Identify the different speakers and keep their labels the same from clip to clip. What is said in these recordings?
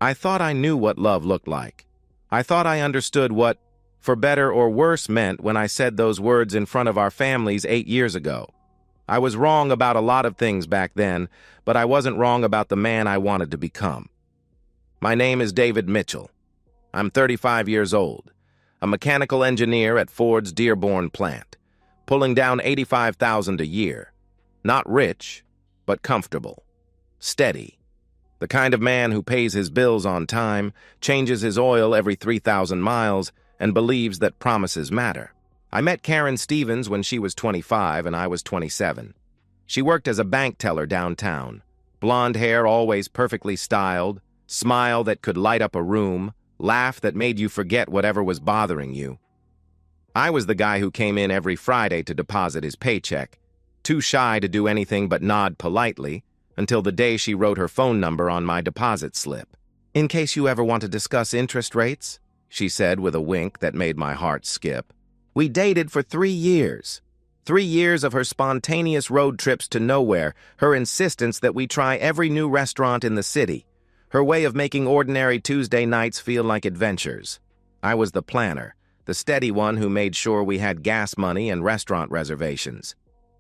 Speaker 1: I thought I knew what love looked like. I thought I understood what for better or worse meant when I said those words in front of our families 8 years ago. I was wrong about a lot of things back then, but I wasn't wrong about the man I wanted to become. My name is David Mitchell. I'm 35 years old, a mechanical engineer at Ford's Dearborn plant, pulling down $85,000 a year. Not rich, but comfortable. Steady. The kind of man who pays his bills on time, changes his oil every 3,000 miles, and believes that promises matter. I met Karen Stevens when she was 25 and I was 27. She worked as a bank teller downtown. Blonde hair always perfectly styled, smile that could light up a room, laugh that made you forget whatever was bothering you. I was the guy who came in every Friday to deposit his paycheck, too shy to do anything but nod politely, until the day she wrote her phone number on my deposit slip. "In case you ever want to discuss interest rates," she said with a wink that made my heart skip. We dated for 3 years. 3 years of her spontaneous road trips to nowhere, her insistence that we try every new restaurant in the city, her way of making ordinary Tuesday nights feel like adventures. I was the planner, the steady one who made sure we had gas money and restaurant reservations.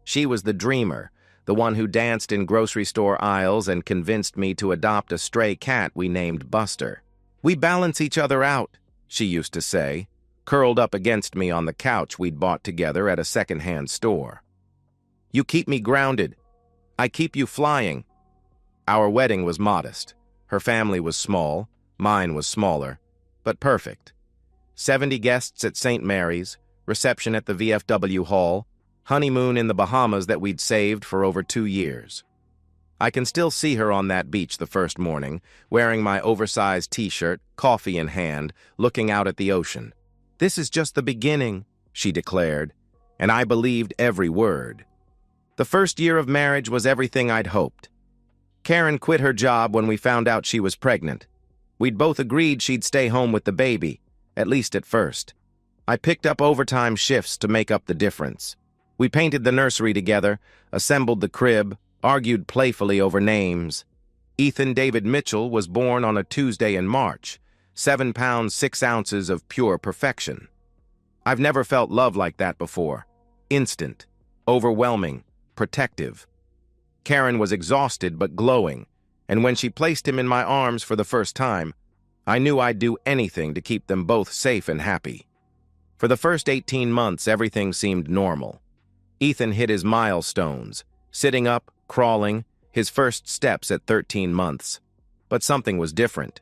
Speaker 1: She was the dreamer, the one who danced in grocery store aisles and convinced me to adopt a stray cat we named Buster. "We balance each other out," she used to say, curled up against me on the couch we'd bought together at a second-hand store. "You keep me grounded. I keep you flying." Our wedding was modest. Her family was small, mine was smaller, but perfect. 70 guests at St. Mary's, reception at the VFW Hall, honeymoon in the Bahamas that we'd saved for over 2 years. I can still see her on that beach the first morning, wearing my oversized t-shirt, coffee in hand, looking out at the ocean. "This is just the beginning," she declared, and I believed every word. The first year of marriage was everything I'd hoped. Karen quit her job when we found out she was pregnant. We'd both agreed she'd stay home with the baby, at least at first. I picked up overtime shifts to make up the difference. We painted the nursery together, assembled the crib, argued playfully over names. Ethan David Mitchell was born on a Tuesday in March, 7 pounds 6 ounces of pure perfection. I've never felt love like that before. Instant, overwhelming, protective. Karen was exhausted but glowing, and when she placed him in my arms for the first time, I knew I'd do anything to keep them both safe and happy. For the first 18 months, everything seemed normal. Ethan hit his milestones, sitting up, crawling, his first steps at 13 months. But something was different.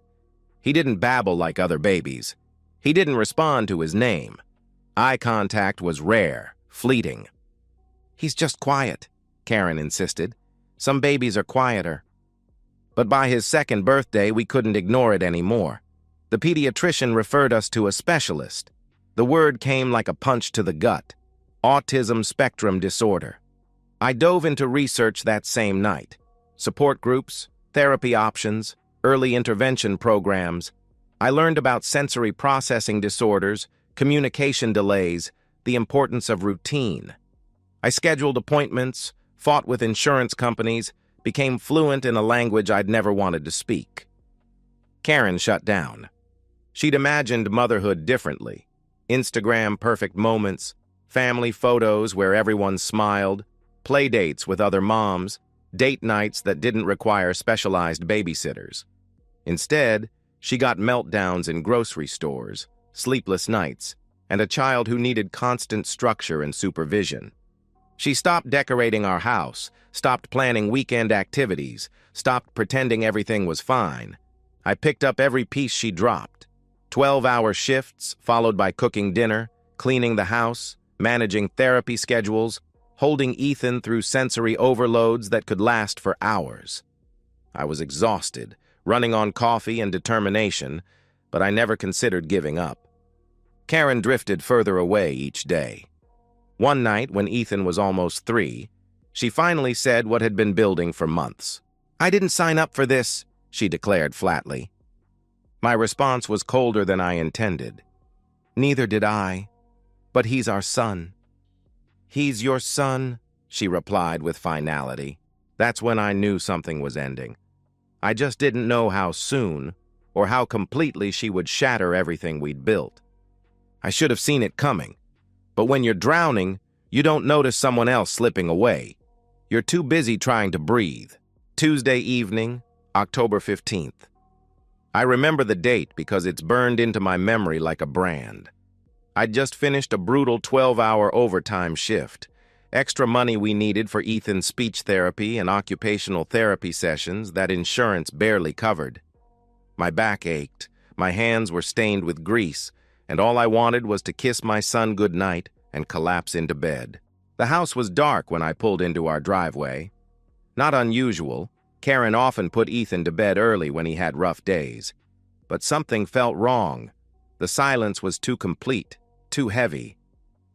Speaker 1: He didn't babble like other babies. He didn't respond to his name. Eye contact was rare, fleeting. "He's just quiet," Karen insisted. "Some babies are quieter." But by his second birthday, we couldn't ignore it anymore. The pediatrician referred us to a specialist. The word came like a punch to the gut. Autism spectrum disorder. I dove into research that same night. Support groups, therapy options, early intervention programs. I learned about sensory processing disorders, communication delays, the importance of routine. I scheduled appointments, fought with insurance companies, became fluent in a language I'd never wanted to speak. Karen shut down. She'd imagined motherhood differently. Instagram perfect moments, family photos where everyone smiled, play dates with other moms, date nights that didn't require specialized babysitters. Instead, she got meltdowns in grocery stores, sleepless nights, and a child who needed constant structure and supervision. She stopped decorating our house, stopped planning weekend activities, stopped pretending everything was fine. I picked up every piece she dropped. 12-hour shifts, followed by cooking dinner, cleaning the house, managing therapy schedules, holding Ethan through sensory overloads that could last for hours. I was exhausted, running on coffee and determination, but I never considered giving up. Karen drifted further away each day. One night, when Ethan was almost 3, she finally said what had been building for months. "I didn't sign up for this," she declared flatly. My response was colder than I intended. "Neither did I, but he's our son." "He's your son," she replied with finality. That's when I knew something was ending. I just didn't know how soon or how completely she would shatter everything we'd built. I should have seen it coming. But when you're drowning, you don't notice someone else slipping away. You're too busy trying to breathe. Tuesday evening, October 15th. I remember the date because it's burned into my memory like a brand. I'd just finished a brutal 12-hour overtime shift. Extra money we needed for Ethan's speech therapy and occupational therapy sessions that insurance barely covered. My back ached, my hands were stained with grease, and all I wanted was to kiss my son goodnight and collapse into bed. The house was dark when I pulled into our driveway. Not unusual. Karen often put Ethan to bed early when he had rough days. But something felt wrong. The silence was too complete, too heavy.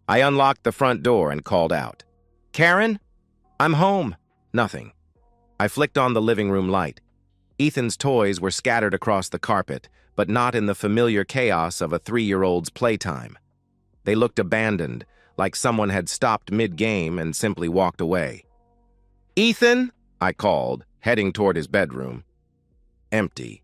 Speaker 1: I unlocked the front door and called out, "Karen? I'm home." Nothing. I flicked on the living room light. Ethan's toys were scattered across the carpet, but not in the familiar chaos of a 3-year-old's playtime. They looked abandoned, like someone had stopped mid-game and simply walked away. "Ethan?" I called, heading toward his bedroom. Empty.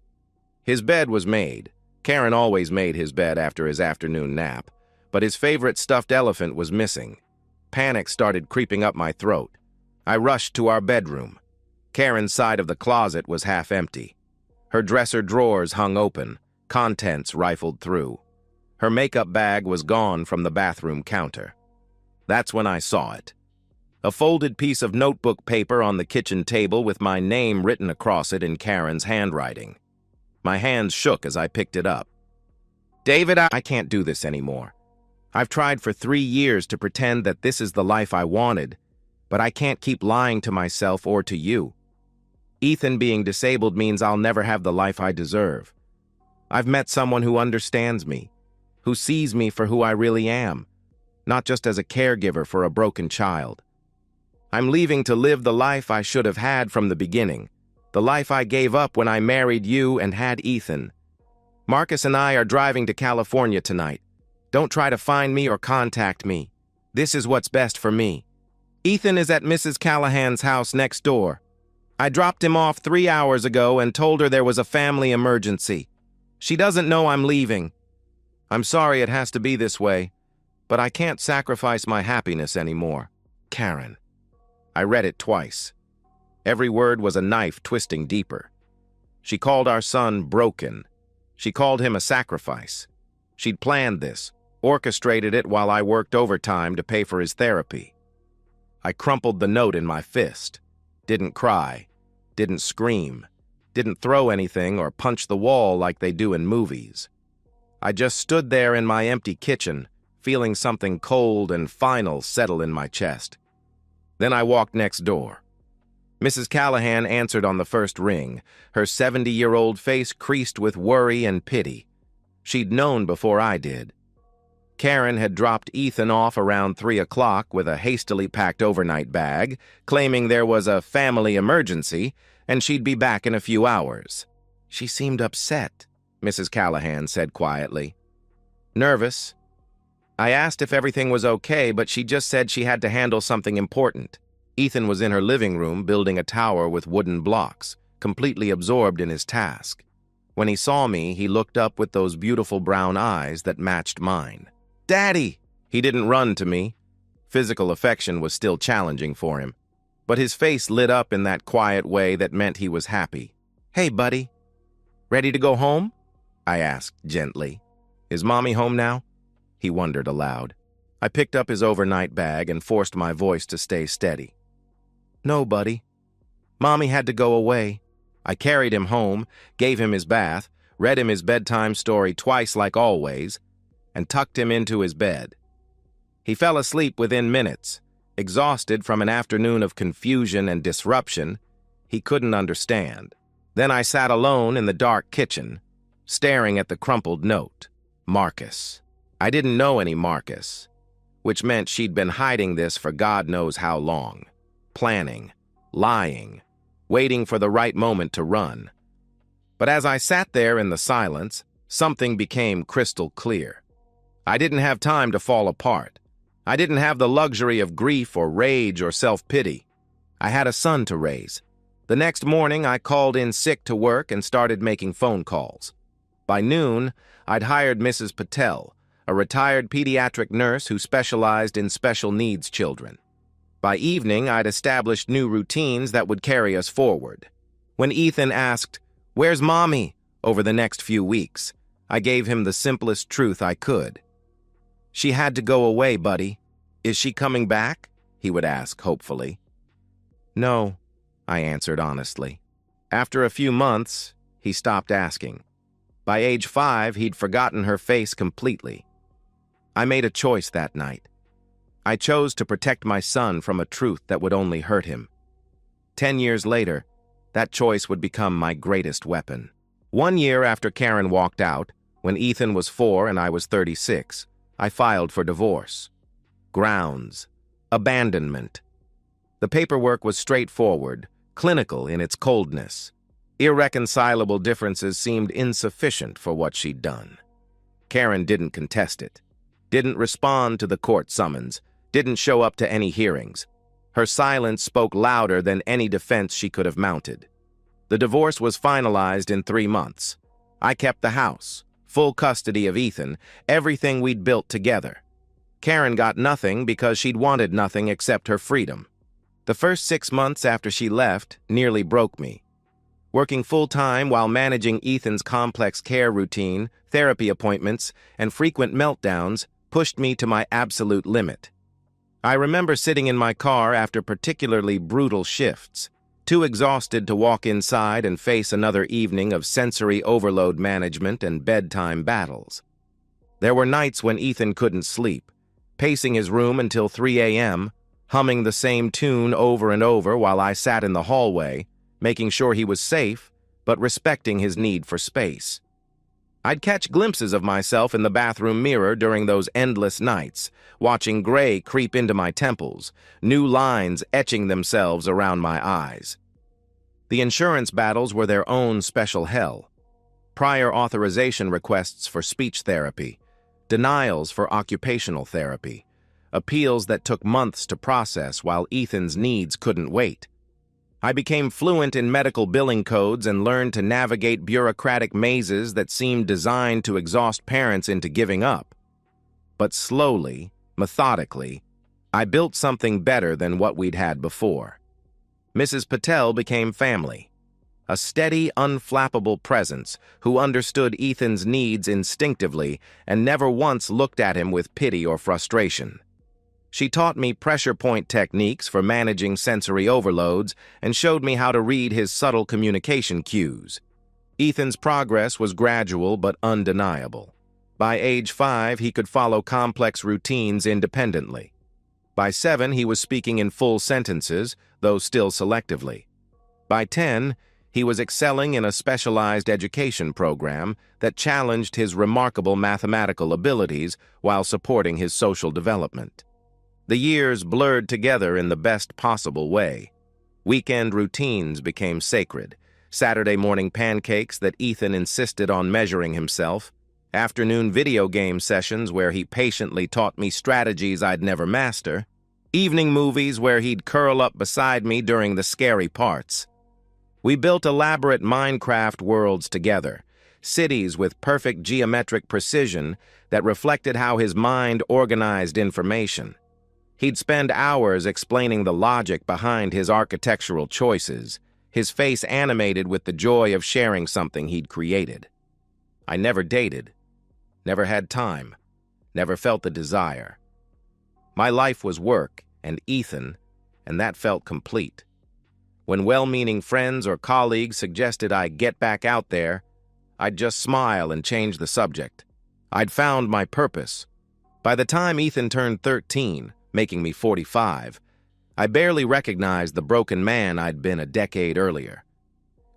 Speaker 1: His bed was made. Karen always made his bed after his afternoon nap, but his favorite stuffed elephant was missing. Panic started creeping up my throat. I rushed to our bedroom. Karen's side of the closet was half empty. Her dresser drawers hung open, contents rifled through. Her makeup bag was gone from the bathroom counter. That's when I saw it. A folded piece of notebook paper on the kitchen table with my name written across it in Karen's handwriting. My hands shook as I picked it up. "David, I can't do this anymore. I've tried for 3 years to pretend that this is the life I wanted, but I can't keep lying to myself or to you. Ethan being disabled means I'll never have the life I deserve. I've met someone who understands me, who sees me for who I really am, not just as a caregiver for a broken child. I'm leaving to live the life I should have had from the beginning, the life I gave up when I married you and had Ethan. Marcus and I are driving to California tonight. Don't try to find me or contact me. This is what's best for me. Ethan is at Mrs. Callahan's house next door. I dropped him off 3 hours ago and told her there was a family emergency. She doesn't know I'm leaving. I'm sorry it has to be this way, but I can't sacrifice my happiness anymore. Karen." I read it twice. Every word was a knife twisting deeper. She called our son broken. She called him a sacrifice. She'd planned this, orchestrated it while I worked overtime to pay for his therapy. I crumpled the note in my fist. Didn't cry. Didn't scream. Didn't throw anything or punch the wall like they do in movies. I just stood there in my empty kitchen, feeling something cold and final settle in my chest. Then I walked next door. Mrs. Callahan answered on the first ring, her 70-year-old face creased with worry and pity. She'd known before I did. Karen had dropped Ethan off around 3 o'clock with a hastily packed overnight bag, claiming there was a family emergency and she'd be back in a few hours. She seemed upset, Mrs. Callahan said quietly. Nervous. I asked if everything was okay, but she just said she had to handle something important. Ethan was in her living room building a tower with wooden blocks, completely absorbed in his task. When he saw me, he looked up with those beautiful brown eyes that matched mine. "Daddy!" He didn't run to me. Physical affection was still challenging for him, but his face lit up in that quiet way that meant he was happy. "Hey, buddy. Ready to go home?" I asked gently. "Is Mommy home now?" He wondered aloud. I picked up his overnight bag and forced my voice to stay steady. "No, buddy. Mommy had to go away." I carried him home, gave him his bath, read him his bedtime story twice like always, and tucked him into his bed. He fell asleep within minutes, exhausted from an afternoon of confusion and disruption he couldn't understand. Then I sat alone in the dark kitchen, staring at the crumpled note. Marcus. I didn't know any Marcus, which meant she'd been hiding this for God knows how long. Planning, lying, waiting for the right moment to run. But as I sat there in the silence, something became crystal clear. I didn't have time to fall apart. I didn't have the luxury of grief or rage or self-pity. I had a son to raise. The next morning, I called in sick to work and started making phone calls. By noon, I'd hired Mrs. Patel, a retired pediatric nurse who specialized in special needs children. By evening, I'd established new routines that would carry us forward. When Ethan asked, "Where's Mommy?" over the next few weeks, I gave him the simplest truth I could. "She had to go away, buddy. Is she coming back?" he would ask hopefully. "No," I answered honestly. After a few months, he stopped asking. By age 5, he'd forgotten her face completely. I made a choice that night. I chose to protect my son from a truth that would only hurt him. 10 years later, that choice would become my greatest weapon. 1 year after Karen walked out, when Ethan was 4 and I was 36, I filed for divorce. Grounds: abandonment. The paperwork was straightforward, clinical in its coldness. Irreconcilable differences seemed insufficient for what she'd done. Karen didn't contest it, didn't respond to the court summons, didn't show up to any hearings. Her silence spoke louder than any defense she could have mounted. The divorce was finalized in 3 months. I kept the house, full custody of Ethan, everything we'd built together. Karen got nothing because she'd wanted nothing except her freedom. The first 6 months after she left nearly broke me. Working full-time while managing Ethan's complex care routine, therapy appointments, and frequent meltdowns pushed me to my absolute limit. I remember sitting in my car after particularly brutal shifts, too exhausted to walk inside and face another evening of sensory overload management and bedtime battles. There were nights when Ethan couldn't sleep, pacing his room until 3 a.m., humming the same tune over and over while I sat in the hallway, making sure he was safe, but respecting his need for space. I'd catch glimpses of myself in the bathroom mirror during those endless nights, watching gray creep into my temples, new lines etching themselves around my eyes. The insurance battles were their own special hell. Prior authorization requests for speech therapy, denials for occupational therapy, appeals that took months to process while Ethan's needs couldn't wait. I became fluent in medical billing codes and learned to navigate bureaucratic mazes that seemed designed to exhaust parents into giving up. But slowly, methodically, I built something better than what we'd had before. Mrs. Patel became family, a steady, unflappable presence who understood Ethan's needs instinctively and never once looked at him with pity or frustration. She taught me pressure point techniques for managing sensory overloads and showed me how to read his subtle communication cues. Ethan's progress was gradual but undeniable. By age 5, he could follow complex routines independently. By 7, he was speaking in full sentences, though still selectively. By 10, he was excelling in a specialized education program that challenged his remarkable mathematical abilities while supporting his social development. The years blurred together in the best possible way. Weekend routines became sacred. Saturday morning pancakes that Ethan insisted on measuring himself. Afternoon video game sessions where he patiently taught me strategies I'd never master. Evening movies where he'd curl up beside me during the scary parts. We built elaborate Minecraft worlds together, cities with perfect geometric precision that reflected how his mind organized information. He'd spend hours explaining the logic behind his architectural choices, his face animated with the joy of sharing something he'd created. I never dated, never had time, never felt the desire. My life was work and Ethan, and that felt complete. When well-meaning friends or colleagues suggested I get back out there, I'd just smile and change the subject. I'd found my purpose. By the time Ethan turned 13, making me 45, I barely recognized the broken man I'd been a decade earlier.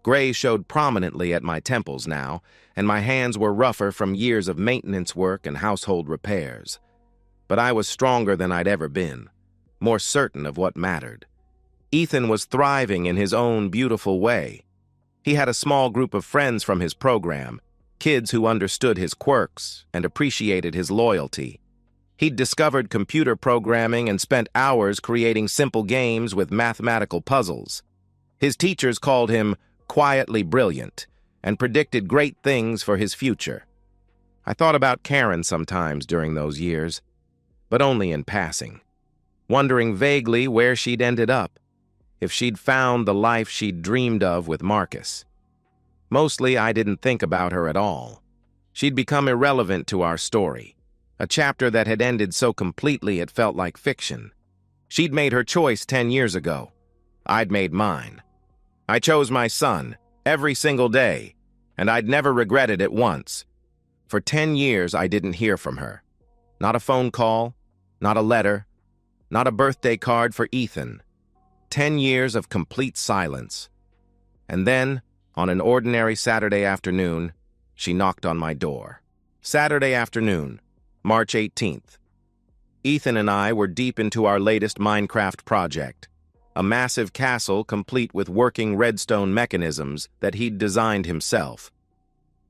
Speaker 1: Gray showed prominently at my temples now, and my hands were rougher from years of maintenance work and household repairs. But I was stronger than I'd ever been, more certain of what mattered. Ethan was thriving in his own beautiful way. He had a small group of friends from his program, kids who understood his quirks and appreciated his loyalty. He'd discovered computer programming and spent hours creating simple games with mathematical puzzles. His teachers called him quietly brilliant, and predicted great things for his future. I thought about Karen sometimes during those years, but only in passing, wondering vaguely where she'd ended up, if she'd found the life she'd dreamed of with Marcus. Mostly, I didn't think about her at all. She'd become irrelevant to our story, a chapter that had ended so completely it felt like fiction. She'd made her choice 10 years ago. I'd made mine. I chose my son, every single day, and I'd never regretted it once. For 10 years, I didn't hear from her. Not a phone call, not a letter, not a birthday card for Ethan. 10 years of complete silence. And then, on an ordinary Saturday afternoon, she knocked on my door. Saturday afternoon, March 18th. Ethan and I were deep into our latest Minecraft project, a massive castle complete with working redstone mechanisms that he'd designed himself.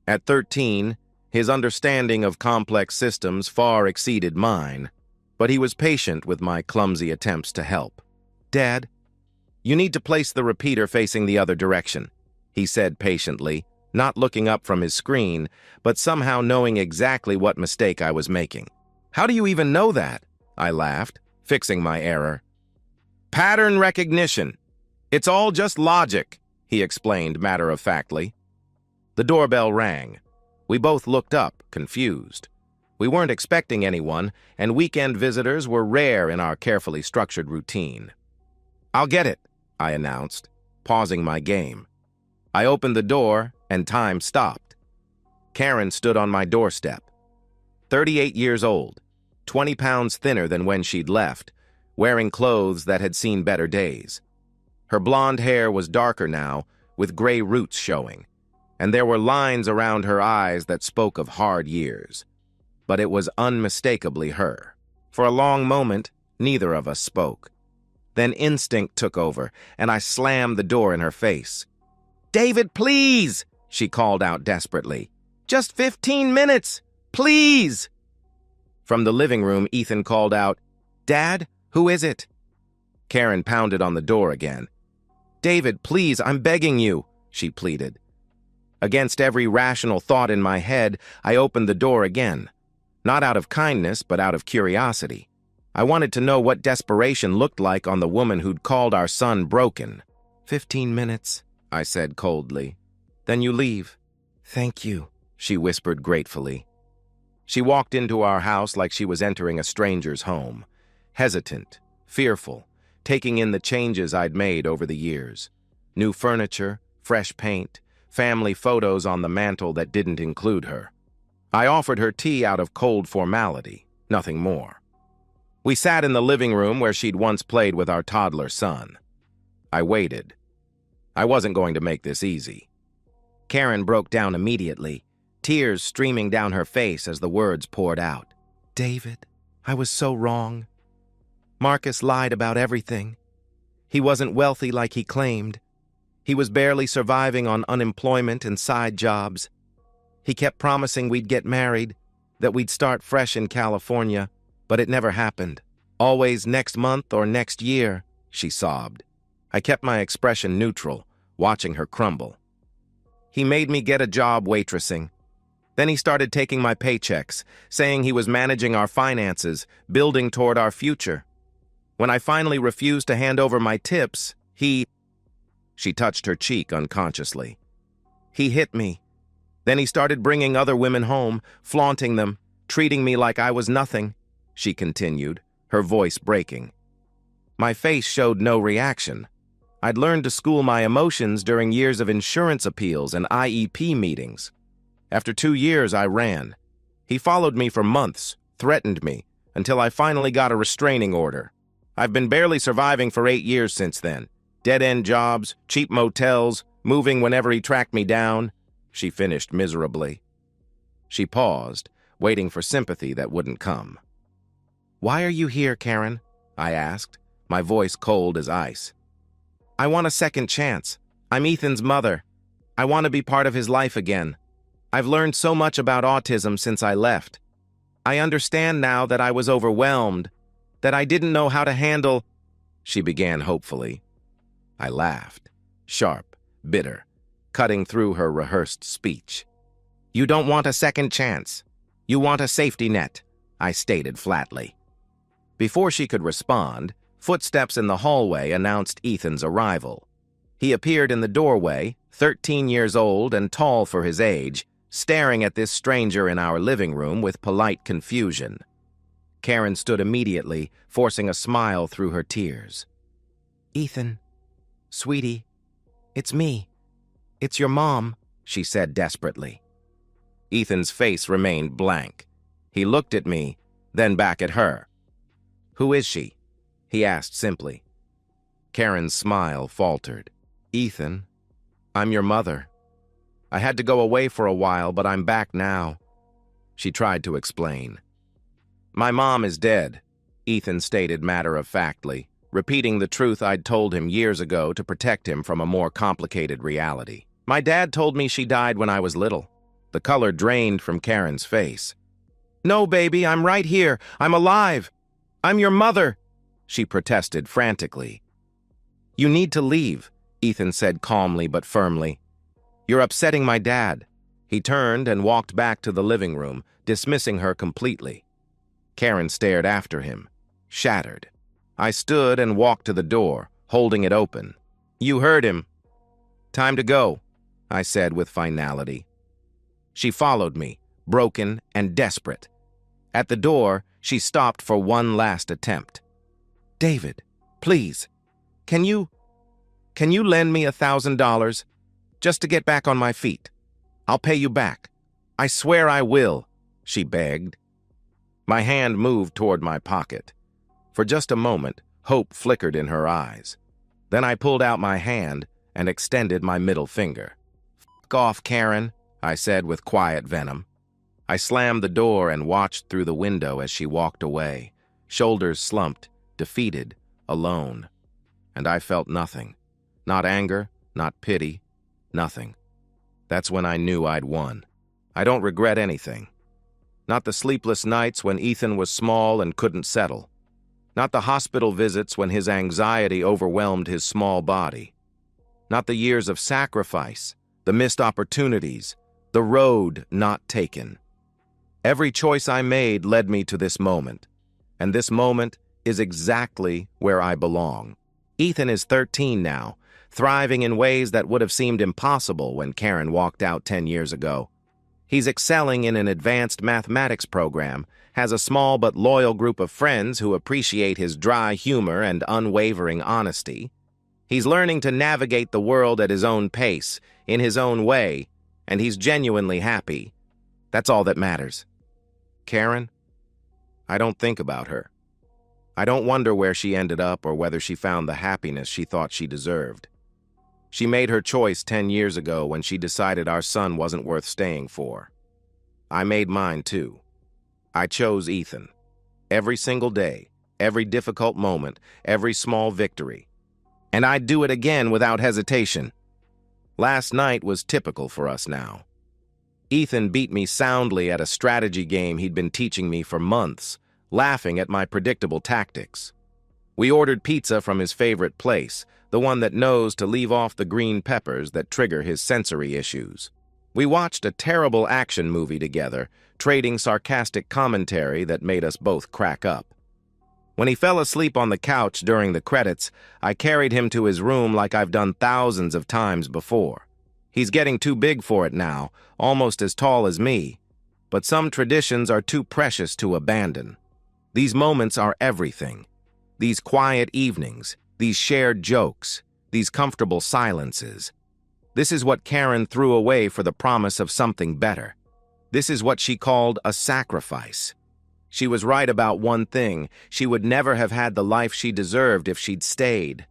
Speaker 1: At 13, his understanding of complex systems far exceeded mine, but he was patient with my clumsy attempts to help. "Dad, you need to place the repeater facing the other direction," he said patiently, not looking up from his screen, but somehow knowing exactly what mistake I was making. "How do you even know that?" I laughed, fixing my error. "Pattern recognition. It's all just logic," he explained matter-of-factly. The doorbell rang. We both looked up, confused. We weren't expecting anyone, and weekend visitors were rare in our carefully structured routine. "I'll get it," I announced, pausing my game. I opened the door, and time stopped. Karen stood on my doorstep. 38 years old, 20 pounds thinner than when she'd left, wearing clothes that had seen better days. Her blonde hair was darker now, with gray roots showing, and there were lines around her eyes that spoke of hard years. But it was unmistakably her. For a long moment, neither of us spoke. Then instinct took over, and I slammed the door in her face. "David, please!" she called out desperately. "Just 15 minutes! Please!" From the living room, Ethan called out, "Dad, who is it?" Karen pounded on the door again. "David, please, I'm begging you," she pleaded. Against every rational thought in my head, I opened the door again. Not out of kindness, but out of curiosity. I wanted to know what desperation looked like on the woman who'd called our son broken. 15 minutes, I said coldly. "Then you leave." "Thank you," she whispered gratefully. She walked into our house like she was entering a stranger's home, hesitant, fearful, taking in the changes I'd made over the years. New furniture, fresh paint, family photos on the mantle that didn't include her. I offered her tea out of cold formality, nothing more. We sat in the living room where she'd once played with our toddler son. I waited. I wasn't going to make this easy. Karen broke down immediately, tears streaming down her face as the words poured out. "David, I was so wrong. Marcus lied about everything. He wasn't wealthy like he claimed. He was barely surviving on unemployment and side jobs. He kept promising we'd get married, that we'd start fresh in California, but it never happened. Always next month or next year," she sobbed. I kept my expression neutral, watching her crumble. "He made me get a job waitressing. Then he started taking my paychecks, saying he was managing our finances, building toward our future. When I finally refused to hand over my tips, She touched her cheek unconsciously. "He hit me. Then he started bringing other women home, flaunting them, treating me like I was nothing," she continued, her voice breaking. My face showed no reaction. I'd learned to school my emotions during years of insurance appeals and IEP meetings. After 2 years, I ran. He followed me for months, threatened me, until I finally got a restraining order. I've been barely surviving for 8 years since then. Dead-end jobs, cheap motels, moving whenever he tracked me down," she finished miserably. She paused, waiting for sympathy that wouldn't come. "Why are you here, Karen?" I asked, my voice cold as ice. "I want a second chance. I'm Ethan's mother. I want to be part of his life again. I've learned so much about autism since I left. I understand now that I was overwhelmed, that I didn't know how to handle—" she began hopefully. I laughed, sharp, bitter. cutting through her rehearsed speech. "You don't want a second chance. You want a safety net," I stated flatly. Before she could respond, footsteps in the hallway announced Ethan's arrival. He appeared in the doorway, 13 years old and tall for his age, staring at this stranger in our living room with polite confusion. Karen stood immediately, forcing a smile through her tears. "Ethan, sweetie, it's me. It's your mom," she said desperately. Ethan's face remained blank. He looked at me, then back at her. "Who is she?" he asked simply. Karen's smile faltered. "Ethan, I'm your mother. I had to go away for a while, but I'm back now," she tried to explain. "My mom is dead," Ethan stated matter-of-factly, repeating the truth I'd told him years ago to protect him from a more complicated reality. "My dad told me she died when I was little." The color drained from Karen's face. "No, baby, I'm right here. I'm alive. I'm your mother," she protested frantically. "You need to leave," Ethan said calmly but firmly. "You're upsetting my dad." He turned and walked back to the living room, dismissing her completely. Karen stared after him, shattered. I stood and walked to the door, holding it open. "You heard him. Time to go," I said with finality. She followed me, broken and desperate. At the door, she stopped for one last attempt. "David, please, can you lend me $1,000 just to get back on my feet? I'll pay you back. I swear I will," she begged. My hand moved toward my pocket. For just a moment, hope flickered in her eyes. Then I pulled out my hand and extended my middle finger. "F off, Karen," I said with quiet venom. I slammed the door and watched through the window as she walked away, shoulders slumped, defeated, alone. And I felt nothing. Not anger, not pity, nothing. That's when I knew I'd won. I don't regret anything. Not the sleepless nights when Ethan was small and couldn't settle. Not the hospital visits when his anxiety overwhelmed his small body. Not the years of sacrifice, the missed opportunities, the road not taken. Every choice I made led me to this moment, and this moment is exactly where I belong. Ethan is 13 now, thriving in ways that would have seemed impossible when Karen walked out 10 years ago. He's excelling in an advanced mathematics program, has a small but loyal group of friends who appreciate his dry humor and unwavering honesty. He's learning to navigate the world at his own pace, in his own way, and he's genuinely happy. That's all that matters. Karen, I don't think about her. I don't wonder where she ended up or whether she found the happiness she thought she deserved. She made her choice 10 years ago when she decided our son wasn't worth staying for. I made mine too. I chose Ethan. Every single day, every difficult moment, every small victory. And I'd do it again without hesitation. Last night was typical for us now. Ethan beat me soundly at a strategy game he'd been teaching me for months, laughing at my predictable tactics. We ordered pizza from his favorite place, the one that knows to leave off the green peppers that trigger his sensory issues. We watched a terrible action movie together, trading sarcastic commentary that made us both crack up. When he fell asleep on the couch during the credits, I carried him to his room like I've done thousands of times before. He's getting too big for it now, almost as tall as me. But some traditions are too precious to abandon. These moments are everything. These quiet evenings, these shared jokes, these comfortable silences. This is what Karen threw away for the promise of something better. This is what she called a sacrifice. She was right about one thing. She would never have had the life she deserved if she'd stayed.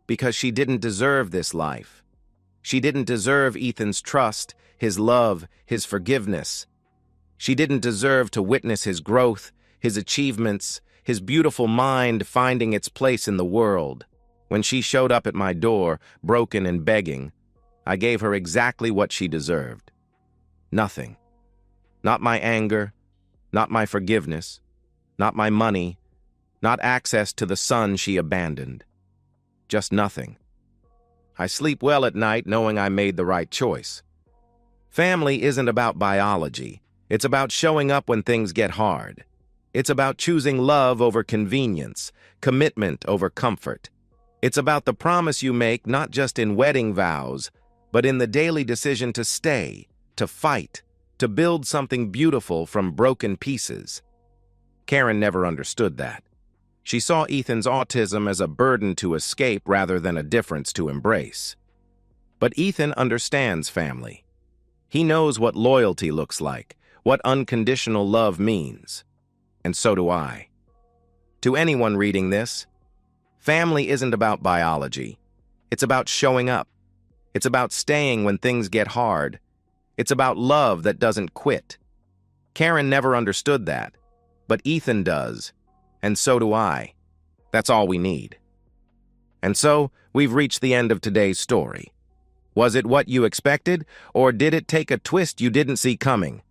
Speaker 1: Because she didn't deserve this life. She didn't deserve Ethan's trust, his love, his forgiveness. She didn't deserve to witness his growth, his achievements, his beautiful mind finding its place in the world. When she showed up at my door, broken and begging, I gave her exactly what she deserved. Nothing. Not my anger, not my forgiveness, not my money, not access to the son she abandoned. Just nothing. I sleep well at night knowing I made the right choice. Family isn't about biology. It's about showing up when things get hard. It's about choosing love over convenience, commitment over comfort. It's about the promise you make not just in wedding vows, but in the daily decision to stay, to fight, to build something beautiful from broken pieces. Karen never understood that. She saw Ethan's autism as a burden to escape rather than a difference to embrace. But Ethan understands family. He knows what loyalty looks like, what unconditional love means. And so do I. To anyone reading this, family isn't about biology. It's about showing up. It's about staying when things get hard. It's about love that doesn't quit. Karen never understood that, but Ethan does, and so do I. That's all we need. And so, we've reached the end of today's story. Was it what you expected, or did it take a twist you didn't see coming?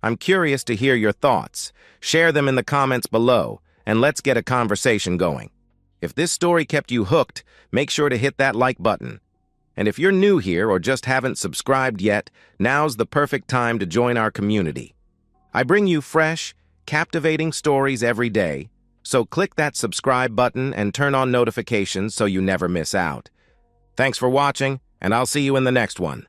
Speaker 1: I'm curious to hear your thoughts. Share them in the comments below, and let's get a conversation going. If this story kept you hooked, make sure to hit that like button. And if you're new here or just haven't subscribed yet, now's the perfect time to join our community. I bring you fresh, captivating stories every day, so click that subscribe button and turn on notifications so you never miss out. Thanks for watching, and I'll see you in the next one.